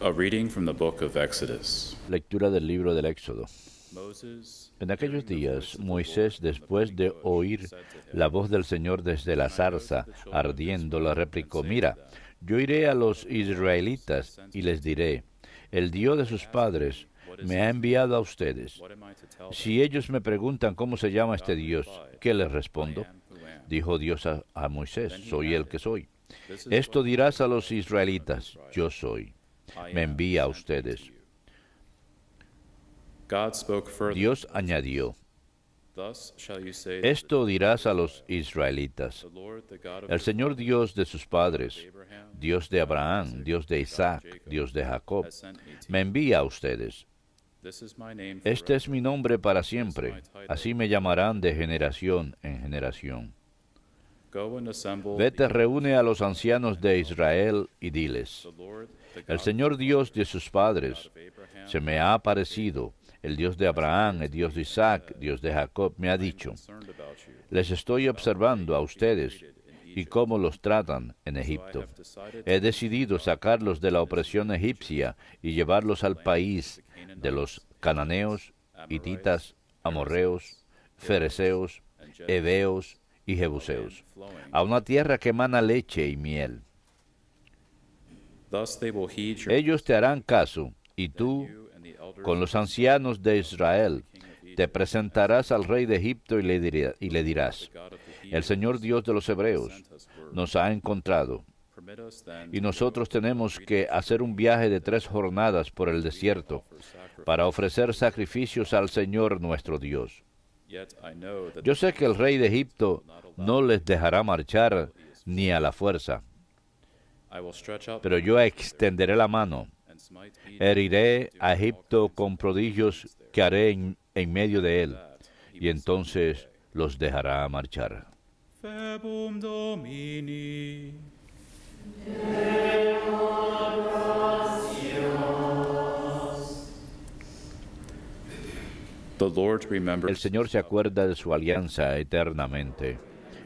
A reading from the book of Exodus. Lectura del libro del Éxodo. En aquellos días, Moisés, después de oír la voz del Señor desde la zarza ardiendo, le replicó: Mira, yo iré a los israelitas y les diré, el Dios de sus padres me ha enviado a ustedes. Si ellos me preguntan cómo se llama este Dios, ¿qué les respondo? Dijo Dios a Moisés: soy el que soy. Esto dirás a los israelitas: yo soy. Me envía a ustedes. Dios añadió: esto dirás a los israelitas: el Señor Dios de sus padres, Dios de Abraham, Dios de Isaac, Dios de Jacob, me envía a ustedes. Este es mi nombre para siempre, así me llamarán de generación en generación. Vete, reúne a los ancianos de Israel y diles: el Señor Dios de sus padres se me ha aparecido, el Dios de Abraham, el Dios de Isaac, Dios de Jacob, me ha dicho: les estoy observando a ustedes y cómo los tratan en Egipto. He decidido sacarlos de la opresión egipcia y llevarlos al país de los cananeos, hititas, amorreos, fereceos, heveos y jebuseos, a una tierra que emana leche y miel. Ellos te harán caso, y tú, con los ancianos de Israel, te presentarás al rey de Egipto y le dirás: el Señor Dios de los hebreos nos ha encontrado, y nosotros tenemos que hacer un viaje de 3 jornadas por el desierto para ofrecer sacrificios al Señor nuestro Dios. Yo sé que el rey de Egipto no les dejará marchar ni a la fuerza, pero yo extenderé la mano, heriré a Egipto con prodigios que haré en medio de él, y entonces los dejará marchar. Verbum Domini. El Señor se acuerda de su alianza eternamente.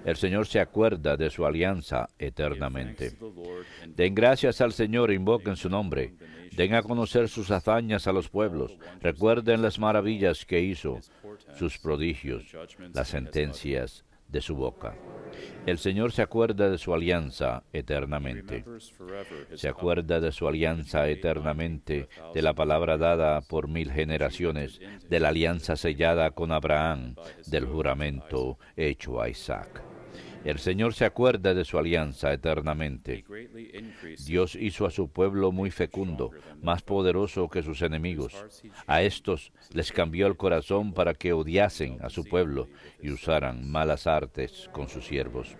El Señor se acuerda de su alianza eternamente. Den gracias al Señor, invoquen su nombre. Den a conocer sus hazañas a los pueblos. Recuerden las maravillas que hizo, sus prodigios, las sentencias de su boca. El Señor se acuerda de su alianza eternamente. Se acuerda de su alianza eternamente, de la palabra dada por 1000 generaciones, de la alianza sellada con Abraham, del juramento hecho a Isaac. El Señor se acuerda de su alianza eternamente. Dios hizo a su pueblo muy fecundo, más poderoso que sus enemigos. A estos les cambió el corazón para que odiasen a su pueblo y usaran malas artes con sus siervos.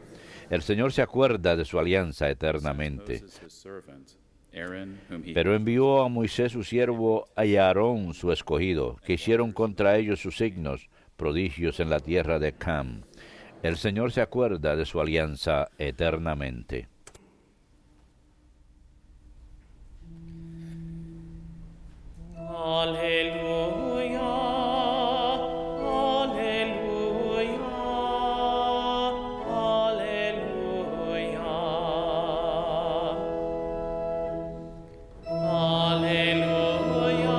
El Señor se acuerda de su alianza eternamente. Pero envió a Moisés su siervo y a Aarón su escogido, que hicieron contra ellos sus signos, prodigios en la tierra de Cam. El Señor se acuerda de su alianza eternamente. Aleluya, aleluya, aleluya. Aleluya,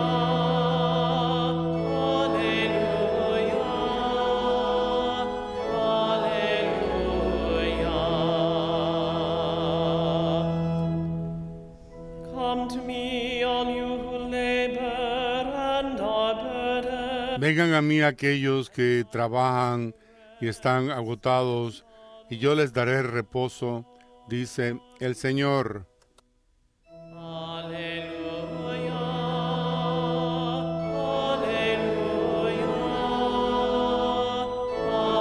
aleluya. Come to me, all you who labor and are burdened. Vengan a mí aquellos que trabajan y están agotados, y yo les daré reposo, dice el Señor. Aleluya, aleluya,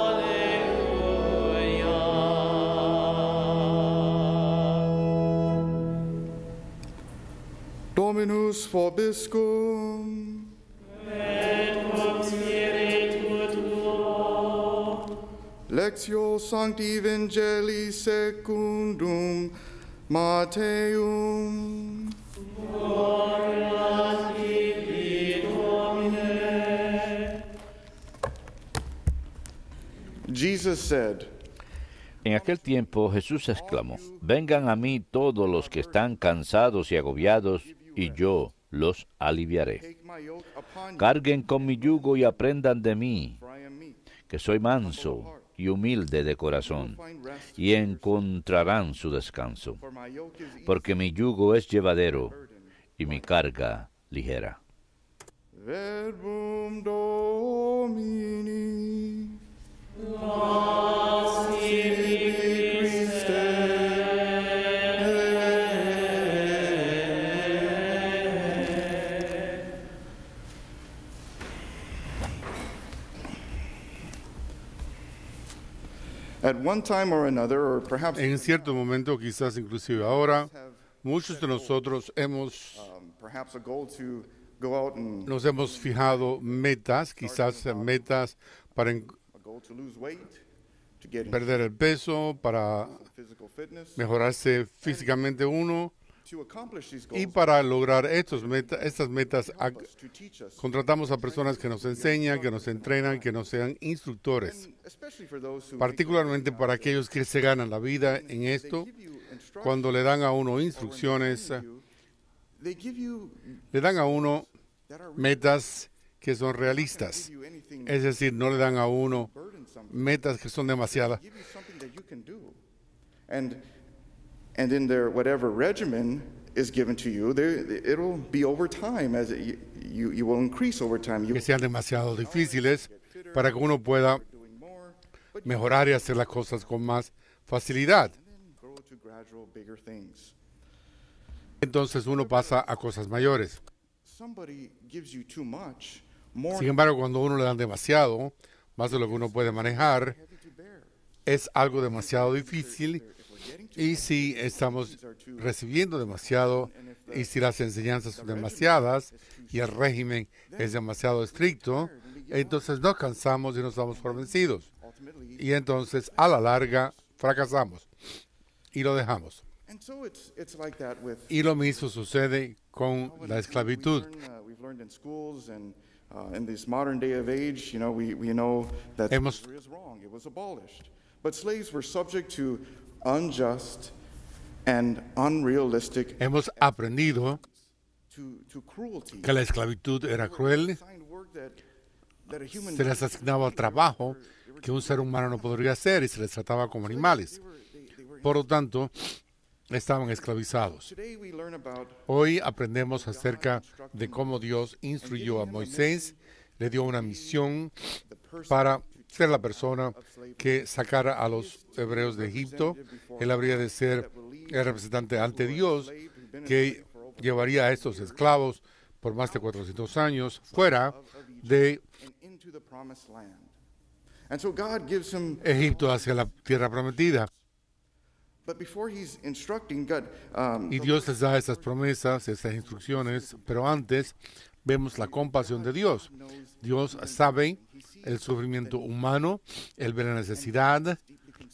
aleluya. Dominus vobiscum. Et cum spiritu tuo. Lectio Sancti Evangelii secundum Matteum. Gloria a tibi, Domine. Jesus said, En aquel tiempo Jesús exclamó: vengan a mí todos los que están cansados y agobiados, y yo los aliviaré. Take my yoke upon you, Carguen con mi yugo y aprendan de mí, for I am meek. que soy manso y humilde de corazón, Find rest, y encontrarán su descanso, for my yoke is easy. porque mi yugo es llevadero y mi carga ligera. Verbum Domini. At one time or another, or perhaps En cierto momento, quizás inclusive ahora, muchos de nosotros perhaps a goal to go out and nos hemos fijado metas, quizás metas para a goal to lose weight, to get in perder el peso, para physical fitness. mejorarse físicamente uno, To accomplish these y goals, para lograr estas metas to teach us, contratamos a personas que nos enseñan, que nos entrenan, que nos sean instructores, especially for those who particularmente para aquellos que se ganan la vida en esto. give you instruction, Cuando le dan a uno instrucciones, they give you le dan a uno that are metas que son realistas. give you anything Es decir, no le dan a uno burdensome. metas que son demasiadas. Give you something that you can do, and in their whatever regimen is given to you, it'll be over time as you will increase over time. You Que sean demasiado difíciles para que uno pueda doing more, but mejorar y hacer las cosas con más facilidad. then grow to gradual bigger things. Entonces uno pasa a cosas mayores. Somebody gives you too much, more Sin embargo, cuando uno le dan demasiado, más de lo que uno puede manejar, heavy to bear. es algo demasiado difícil. If we're getting too Y si estamos recibiendo demasiado, y si las enseñanzas son demasiadas, y el régimen es demasiado estricto, entonces nos cansamos y nos damos por vencidos. ultimately, Y entonces, a la larga, fracasamos y lo dejamos. and so it's like that with Y lo mismo sucede con la esclavitud. We've learned in schools and in this modern day of age, we know that Hemos- slavery is wrong. It was abolished. But slaves were subject to unjust and unrealistic, Hemos aprendido to cruelty. que la esclavitud era cruel, Assigned work that a human se les asignaba trabajo que un ser humano no podría hacer y se les trataba como animales. they were Por lo tanto, estaban esclavizados. Today we learn about Hoy aprendemos acerca de cómo Dios instruyó a Moisés, le dio una misión the person para ser la persona que sacara a los hebreos de Egipto. Él habría de ser el representante ante Dios que llevaría a estos esclavos por más de 400 años fuera de and into the promised land. And so God gives him, Egipto hacia la tierra prometida. but before he's instructing, God, Y Dios les da esas promesas, esas instrucciones, pero antes vemos la compasión de Dios. Dios sabe el sufrimiento humano, Él ve la necesidad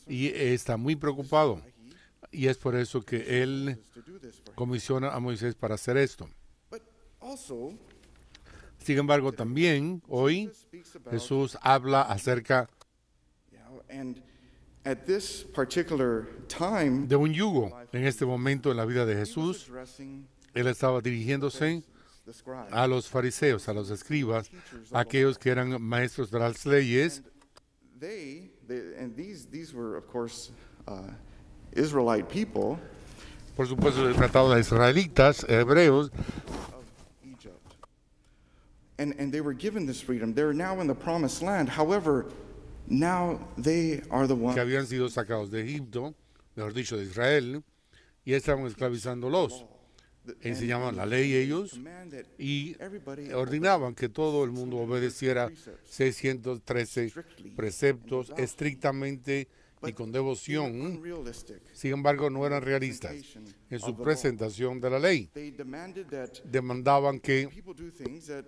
y está muy preocupado. Y es por eso que Él to do this for him. comisiona a Moisés para hacer esto. But also, Sin embargo, también hoy speaks about, Jesús habla acerca and at this particular time, de un yugo. En este momento en la vida de Jesús, addressing Él estaba dirigiéndose the scribes. a los fariseos, a los escribas, a aquellos que eran maestros de las leyes. And these were, of course, Israelite people Por supuesto, el tratado de israelitas, hebreos, of Egypt. And they were given this freedom. They're now in the promised land. However, now they are the que ones habían sido sacados de Egipto, mejor dicho, de Israel, y estaban esclavizándolos. Enseñaban la ley ellos command that y everybody ordenaban que todo el mundo obedeciera 613 preceptos estrictamente y con devoción. unrealistic. Sin embargo, no eran realistas en su presentación de la ley. They demanded that Demandaban que people do things that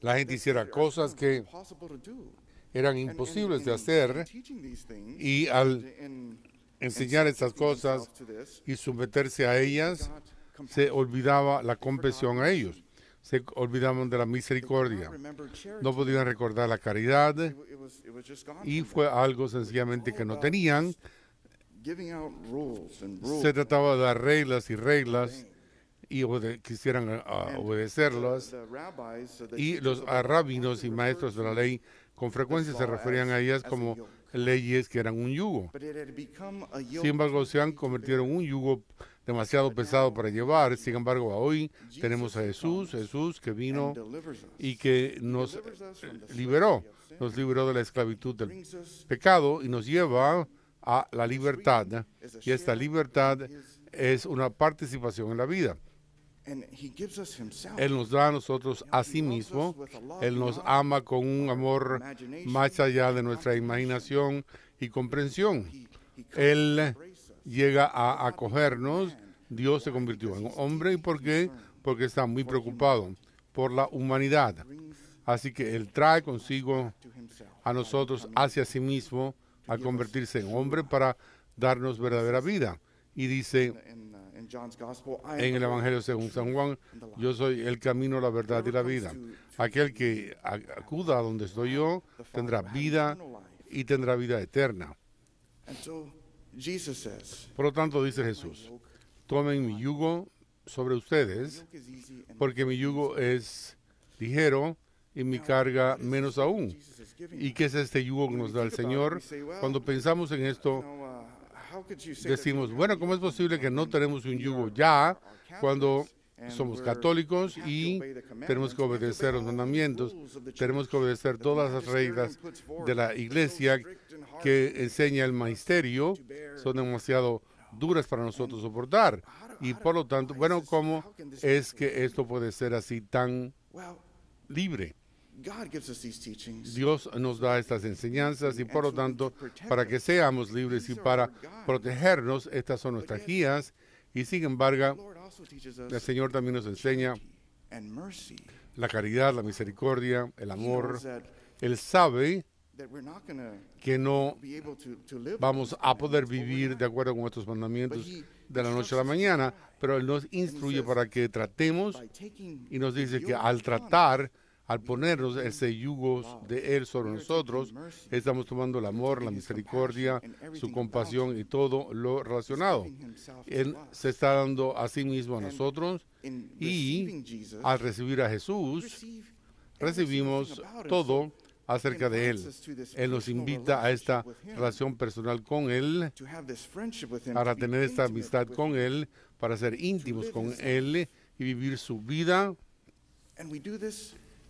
la gente hiciera cosas que possible to do. eran imposibles de hacer, Teaching these things y al and enseñar estas cosas to this, y someterse a ellas, se olvidaba la compasión a ellos, se olvidaban de la misericordia, remember charity. no podían recordar la caridad It was just gone. y fue algo sencillamente que no tenían. Giving out rules and rules. Se trataba de dar reglas y reglas y quisieran obedecerlas. Y los rabinos y maestros de la ley con frecuencia se referían a ellas como leyes que eran un yugo. Sin embargo, se han convertido en un yugo demasiado pesado para llevar. Sin embargo, hoy tenemos a Jesús que vino y que nos liberó de la esclavitud del pecado y nos lleva a la libertad. Y esta libertad es una participación en la vida. Él nos da a nosotros a sí mismo. Él nos ama con un amor más allá de nuestra imaginación y comprensión. Él llega a acogernos. Dios se convirtió en hombre. ¿Y por qué? Porque está muy preocupado por la humanidad. Así que Él trae consigo a nosotros hacia sí mismo al convertirse en hombre para darnos verdadera vida. Y dice en el Evangelio según San Juan, yo soy el camino, la verdad y la vida. Aquel que acuda a donde estoy yo tendrá vida y tendrá vida eterna. Por lo tanto, dice Jesús, tomen mi yugo sobre ustedes, porque mi yugo es ligero y mi carga menos aún. ¿Y qué es este yugo que nos da el Señor? Cuando pensamos en esto, decimos, bueno, ¿cómo es posible que no tenemos un yugo ya cuando somos católicos y tenemos que obedecer los mandamientos, tenemos que obedecer todas las reglas de la iglesia que enseña el magisterio? Son demasiado duras para nosotros soportar. Y por lo tanto, bueno, ¿cómo es que esto puede ser así tan libre? Dios nos da estas enseñanzas y por lo tanto, para que seamos libres y para protegernos, estas son nuestras guías. Y sin embargo, el Señor también nos enseña la caridad, la misericordia, el amor. Él sabe que no vamos a poder vivir de acuerdo con estos mandamientos de la noche a la mañana, pero Él nos instruye para que tratemos y nos dice que al tratar, al ponernos ese yugo de Él sobre nosotros, estamos tomando el amor, la misericordia, su compasión y todo lo relacionado. Él se está dando a sí mismo a nosotros y al recibir a Jesús, recibimos todo acerca de Él. Él nos invita a esta relación personal con Él, para tener esta amistad con Él, para ser íntimos con Él y vivir su vida.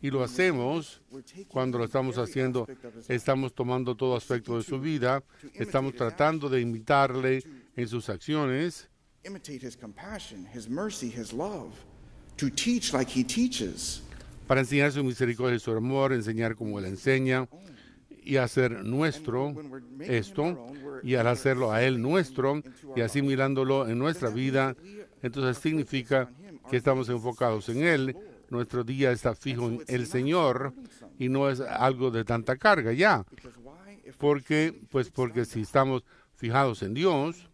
Y lo hacemos cuando lo estamos haciendo, estamos tomando todo aspecto de su vida, estamos tratando de imitarle en sus acciones, para enseñar su misericordia y su amor, enseñar como Él enseña, y hacer nuestro esto, y al hacerlo a Él nuestro, y asimilándolo en nuestra vida, entonces significa que estamos enfocados en Él. Nuestro día está fijo en el Señor y no es algo de tanta carga ya. Porque si estamos fijados en Dios,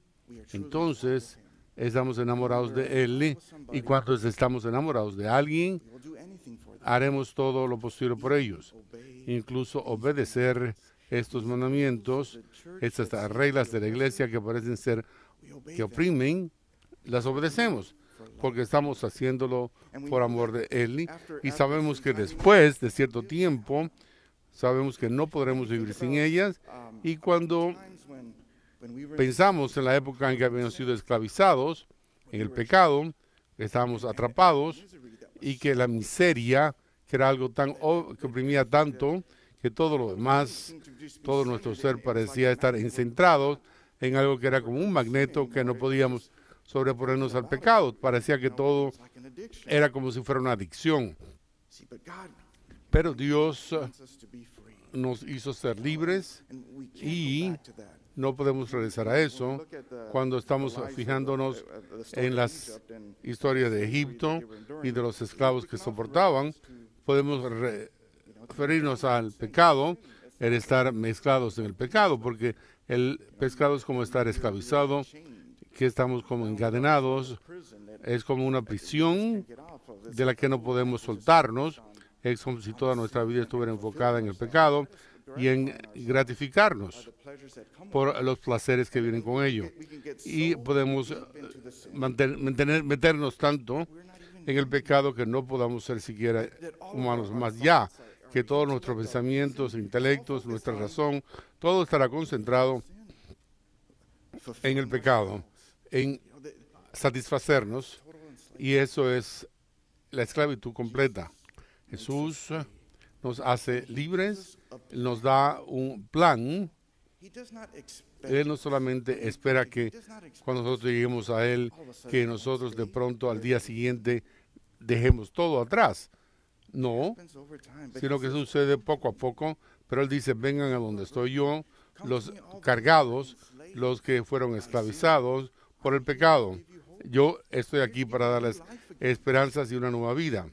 entonces estamos enamorados de Él, y cuando estamos enamorados de alguien, haremos todo lo posible por ellos, incluso obedecer estos mandamientos, estas reglas de la iglesia que parecen ser que oprimen, las obedecemos, porque estamos haciéndolo por amor de Él, y sabemos que después de cierto tiempo, sabemos que no podremos vivir sin ellas, y cuando pensamos en la época en que habíamos sido esclavizados en el pecado, estábamos atrapados, y que la miseria, que era algo que oprimía tanto, que todo lo demás, todo nuestro ser parecía estar encentrado en algo que era como un magneto, que no podíamos sobreponernos al pecado. Parecía que todo era como si fuera una adicción. Pero Dios nos hizo ser libres y no podemos regresar a eso. Cuando estamos fijándonos en las historias de Egipto y de los esclavos que soportaban, podemos referirnos al pecado, el estar mezclados en el pecado, porque el pecado es como estar esclavizado, que estamos como encadenados, es como una prisión de la que no podemos soltarnos. Es como si toda nuestra vida estuviera enfocada en el pecado y en gratificarnos por los placeres que vienen con ello. Y podemos meternos tanto en el pecado que no podamos ser siquiera humanos, más ya que todos nuestros pensamientos, intelectos, nuestra razón, todo estará concentrado en el pecado, en satisfacernos, y eso es la esclavitud completa. Jesús nos hace libres, nos da un plan. Él no solamente espera que cuando nosotros lleguemos a Él, que nosotros de pronto al día siguiente dejemos todo atrás. No, sino que sucede poco a poco, pero Él dice, vengan a donde estoy yo, los cargados, los que fueron esclavizados por el pecado. Yo estoy aquí para darles esperanzas y una nueva vida.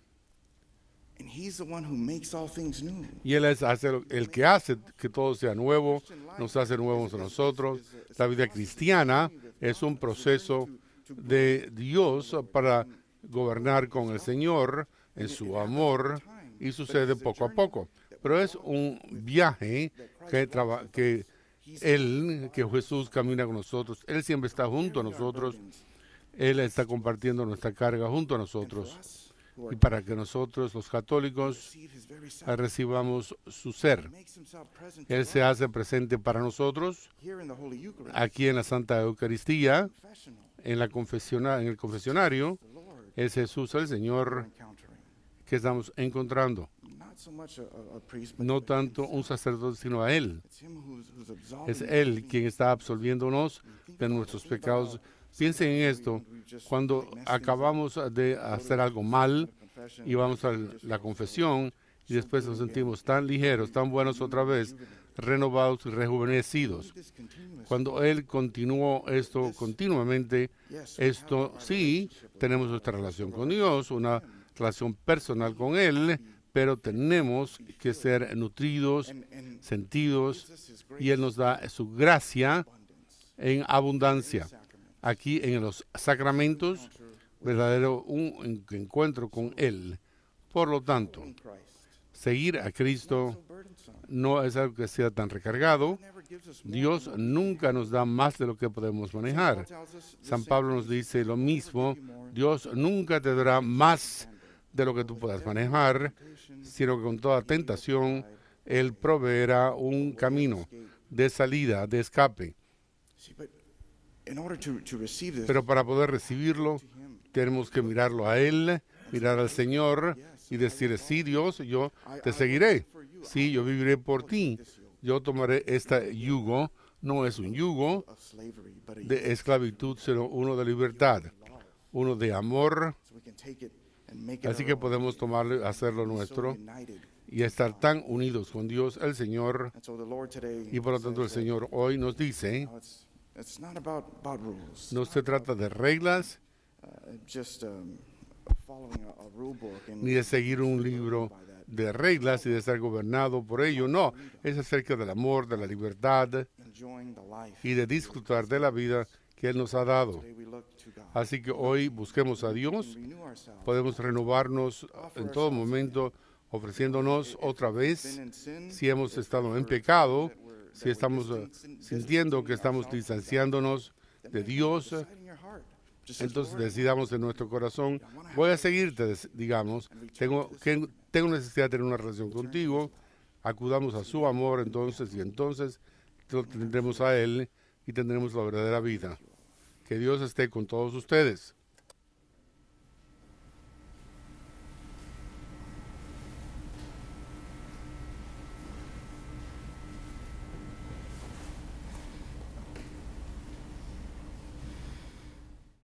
Y Él es el que hace que todo sea nuevo, nos hace nuevos a nosotros. La vida cristiana es un proceso de Dios para gobernar con el Señor en su amor, y sucede poco a poco. Pero es un viaje que Jesús camina con nosotros. Él siempre está junto a nosotros. Él está compartiendo nuestra carga junto a nosotros. Y para que nosotros, los católicos, recibamos su ser. Él se hace presente para nosotros aquí en la Santa Eucaristía, en el confesionario. Es Jesús el Señor que estamos encontrando. No tanto un sacerdote, sino a Él. Es Él quien está absolviéndonos de nuestros pecados. Piensen en esto, cuando acabamos de hacer algo mal y vamos a la confesión y después nos sentimos tan ligeros, tan buenos otra vez, renovados y rejuvenecidos. Cuando Él continuó esto continuamente, esto sí, tenemos nuestra relación con Dios, una relación personal con Él, pero tenemos que ser nutridos, sentidos, y Él nos da su gracia en abundancia. Aquí en los sacramentos, verdadero un encuentro con Él. Por lo tanto, seguir a Cristo no es algo que sea tan recargado. Dios nunca nos da más de lo que podemos manejar. San Pablo nos dice lo mismo. Dios nunca te dará más de lo que tú puedas manejar, sino que con toda tentación Él proveerá un camino de salida, de escape. Pero para poder recibirlo, tenemos que mirarlo a Él, mirar al Señor y decir, sí, Dios, yo te seguiré. Sí, yo viviré por ti. Yo tomaré este yugo. No es un yugo de esclavitud, sino uno de libertad, uno de amor. Así que podemos tomarlo, hacerlo nuestro y estar tan unidos con Dios, el Señor. Y por lo tanto el Señor hoy nos dice, no se trata de reglas, ni de seguir un libro de reglas y de ser gobernado por ello. No, es acerca del amor, de la libertad y de disfrutar de la vida que Él nos ha dado. Así que hoy busquemos a Dios, podemos renovarnos en todo momento, ofreciéndonos otra vez si hemos estado en pecado, si estamos sintiendo que estamos distanciándonos de Dios. Entonces decidamos en nuestro corazón, voy a seguirte, digamos, tengo necesidad de tener una relación contigo, acudamos a su amor entonces, y entonces lo tendremos a Él y tendremos la verdadera vida. Que Dios esté con todos ustedes.